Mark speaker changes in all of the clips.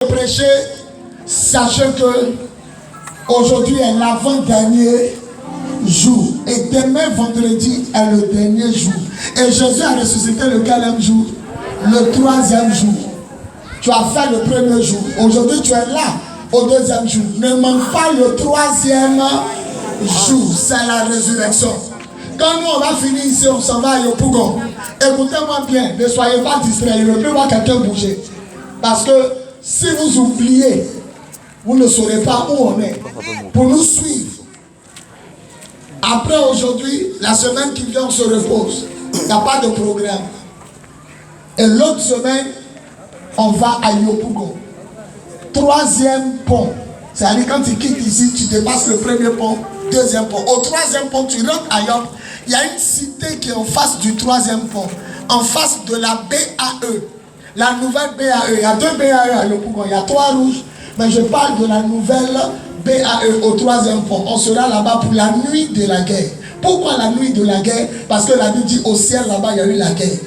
Speaker 1: Prêcher, sachez que aujourd'hui est l'avant-dernier jour et demain vendredi est le dernier jour. Et Jésus a ressuscité le quatrième jour? Le troisième jour. Tu as fait le premier jour. Aujourd'hui tu es là au deuxième jour. Ne manque pas le troisième jour. C'est la résurrection. Quand nous on va finir ici, on s'en va à Yopougon. Écoutez-moi bien, ne soyez pas distraits. Il ne veut plus voir quelqu'un bouger. Parce que si vous oubliez, vous ne saurez pas où on est. Pour nous suivre. Après aujourd'hui, la semaine qui vient, on se repose. Il n'y a pas de programme. Et l'autre semaine, on va à Yopougon. Troisième pont. C'est-à-dire quand tu quittes ici, tu dépasses le premier pont, deuxième pont. Au troisième pont, tu rentres à Yop. Il y a une cité qui est en face du troisième pont. En face de la BAE. La nouvelle BAE. Il y a deux BAE à Yopougon. Il y a trois rouges. Mais je parle de la nouvelle BAE au troisième pont. On sera là-bas pour la nuit de la guerre. Pourquoi la nuit de la guerre? Parce que la Bible dit au ciel là-bas, il y a eu la guerre.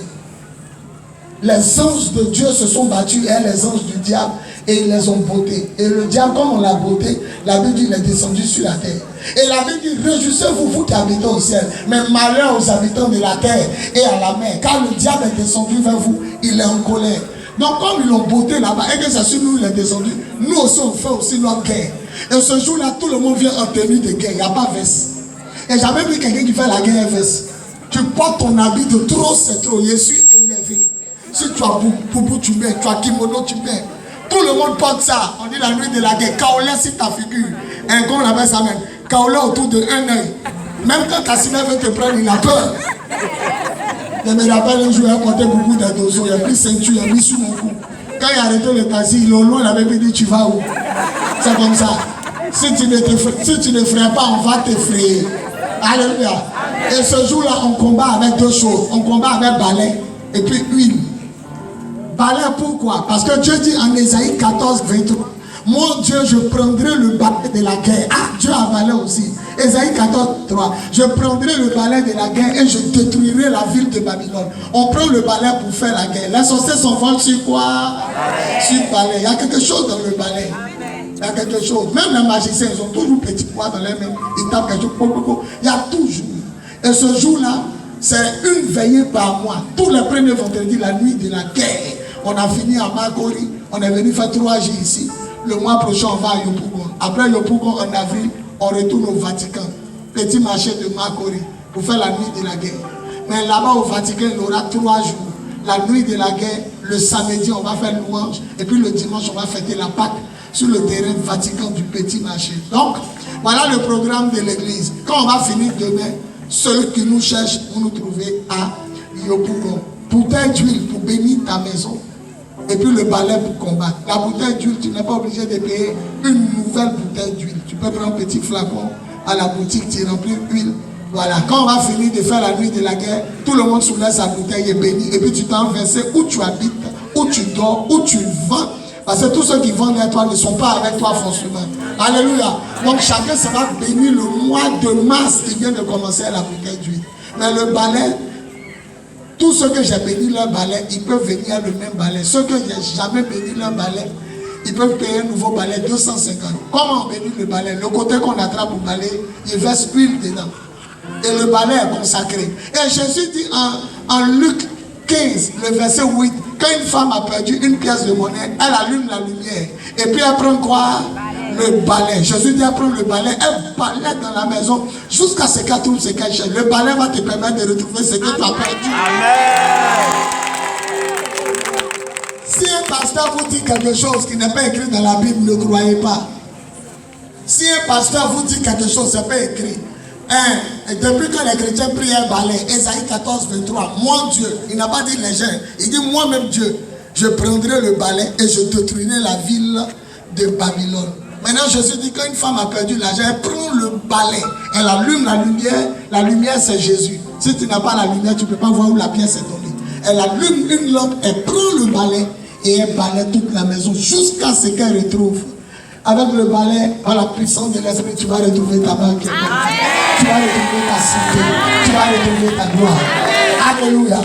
Speaker 1: Les anges de Dieu se sont battus et les anges du diable et ils les ont bottés. Et le diable, comme on l'a botté, la Bible dit il est descendu sur la terre. Et la Bible dit réjouissez-vous, vous qui habitez au ciel, mais malheur aux habitants de la terre et à la mer, car le diable est descendu vers vous, il est en colère. Donc comme ils l'ont botté là-bas et que c'est sur nous il est descendu, nous aussi on fait aussi notre guerre. Et ce jour-là, tout le monde vient en tenue de guerre, il n'y a pas veste. Et j'avais vu quelqu'un qui fait la guerre veste. Tu portes ton habit de trop, c'est trop, je suis énervé. Si tu as boubou, tu mets, tu as kimono, tu mets. Tout le monde porte ça. On dit la nuit de la guerre. Kaolé sur ta figure. Un gars, on appelle ça même. Kaolé autour de un œil. Même quand Cassina veut te prendre, il a peur. Je me rappelle un jour, il a porté beaucoup d'adosons. Il a pris ceinture, il a mis sur mon cou. Quand il a arrêté le taxi, il avait dit tu vas où? C'est comme ça. Si tu ne ferais pas, on va t'effrayer. Alléluia. Et ce jour-là, on combat avec deux choses. On combat avec balai et puis huile. Balai pourquoi? Parce que Dieu dit en Ésaïe 14, 23, mon Dieu, je prendrai le balai de la guerre. Ah, Dieu a balai aussi. Ésaïe 14, 3, je prendrai le balai de la guerre et je détruirai la ville de Babylone. On prend le balai pour faire la guerre. Les sorciers s'envolent sur quoi? Sur balai. Il y a quelque chose dans le balai. Il y a quelque chose. Même les magiciens, ils ont toujours petit poids dans les mains. Ils tapent quelque chose. Il y a toujours. Et ce jour-là, c'est une veillée par mois. Tous les premiers vendredis, la nuit de la guerre. On a fini à Makori. On est venu faire 3 jours ici. Le mois prochain, on va à Yopougon. Après Yopougon, en avril, on retourne au Vatican. Petit marché de Makori. Pour faire la nuit de la guerre. Mais là-bas au Vatican, il y aura 3 jours. La nuit de la guerre, le samedi, on va faire louange. Et puis le dimanche, on va fêter la Pâque sur le terrain Vatican du petit marché. Donc, voilà le programme de l'église. Quand on va finir demain, ceux qui nous cherchent, vous nous trouvez à Yopougon. Bouteille d'huile pour bénir ta maison. Et puis le balai pour combattre. La bouteille d'huile, tu n'es pas obligé de payer une nouvelle bouteille d'huile. Tu peux prendre un petit flacon à la boutique, tu remplis d'huile. Voilà. Quand on va finir de faire la nuit de la guerre, tout le monde soulève sa bouteille et bénit. Et puis tu t'en verses où tu habites, où tu dors, où tu vends. Parce que tous ceux qui vendent à toi ne sont pas avec toi forcément. Alléluia. Donc chacun sera béni le mois de mars qui vient de commencer à la bouteille d'huile. Mais le balai, tous ceux que j'ai béni leur balai, ils peuvent venir à le même balai. Ceux que j'ai jamais béni leur balai, ils peuvent payer un nouveau balai 250. Comment on bénit le balai? Le côté qu'on attrape au balai, il verse huile dedans. Et le balai est consacré. Et Jésus dit en Luc 15, le verset 8, quand une femme a perdu une pièce de monnaie, elle allume la lumière. Et puis elle prend quoi? Le balai. Jésus dit elle prend le balai, elle balaie dans la maison jusqu'à ce qu'elle trouve ce qu'elle cherche. Le balai va te permettre de retrouver ce que tu as perdu. Amen. Si un pasteur vous dit quelque chose qui n'est pas écrit dans la Bible, ne croyez pas. Si un pasteur vous dit quelque chose, ce n'est pas écrit. Et depuis que les chrétiens prient un balai, Ésaïe 14, 23, moi Dieu, il n'a pas dit les gens, il dit moi-même Dieu, je prendrai le balai et je détruirai la ville de Babylone. Maintenant Jésus dit qu'une femme a perdu l'argent, elle prend le balai, elle allume la lumière c'est Jésus. Si tu n'as pas la lumière, tu ne peux pas voir où la pièce est tombée. Elle allume une lampe, elle prend le balai et elle balaie toute la maison jusqu'à ce qu'elle retrouve. Avec le balai, par la puissance de l'esprit, tu vas retrouver ta banque. Tu vas retrouver ta cité. Tu vas retrouver ta gloire. Alléluia.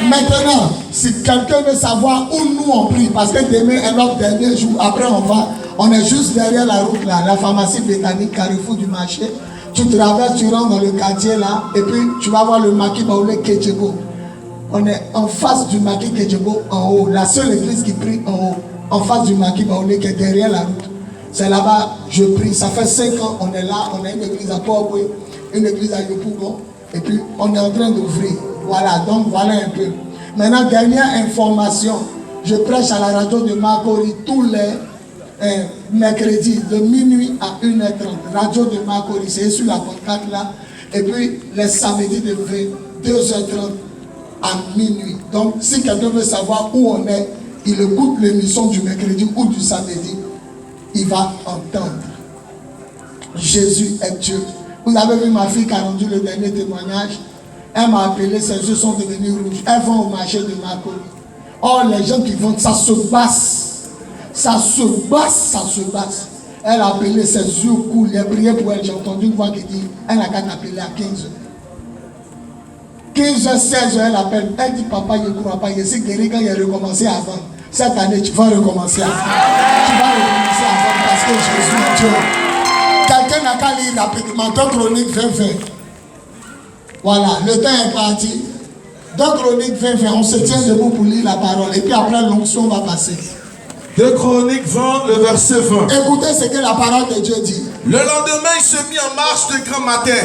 Speaker 1: Maintenant, si quelqu'un veut savoir où nous on prie, parce que demain est notre dernier jour, après on est juste derrière la route là, la pharmacie Béthanie, Carrefour du marché. Tu traverses, tu rentres dans le quartier là, et puis tu vas voir le Maquis Baoulé Ketchebo. On est en face du Maquis Ketchebo en haut, la seule église qui prie en haut, en face du Maquis Baoulé qui est derrière la route. C'est là-bas, je prie. Ça fait 5 ans, on est là, on a une église à Port-Boué, une église à Yopougon, et puis on est en train d'ouvrir. Voilà, donc voilà un peu. Maintenant, dernière information, je prêche à la radio de Makori tous les mercredis de minuit à 1h30. Radio de Makori, c'est sur la pancarte là. Et puis les samedis de 2h30 à minuit. Donc, si quelqu'un veut savoir où on est, il écoute l'émission du mercredi ou du samedi, il va entendre. Jésus est Dieu. Vous avez vu ma fille qui a rendu le dernier témoignage. Elle m'a appelé, ses yeux sont devenus rouges. Elles vont au marché de Makori. Or, les gens qui vont, ça se basse. Ça se basse, ça se basse. Elle a appelé, ses yeux coulent. Elle a prié pour elle. J'ai entendu une voix qui dit, elle n'a qu'à t'appeler à 15h. 15h, 16h, elle appelle. Elle dit, papa, je ne crois pas. Je suis guéri quand il a recommencé avant. Cette année, tu vas recommencer avant. Tu vas recommencer avant parce que Jésus est Dieu. Quelqu'un n'a qu'à lire rapidement 2 Chroniques 20-20. Voilà, le temps est parti. 2 Chroniques 20-20, on se tient debout pour lire la parole. Et puis après, l'onction va passer.
Speaker 2: 2 Chroniques 20, le verset 20.
Speaker 1: Écoutez ce que la parole de Dieu dit.
Speaker 2: Le lendemain, il se mit en marche de grand matin.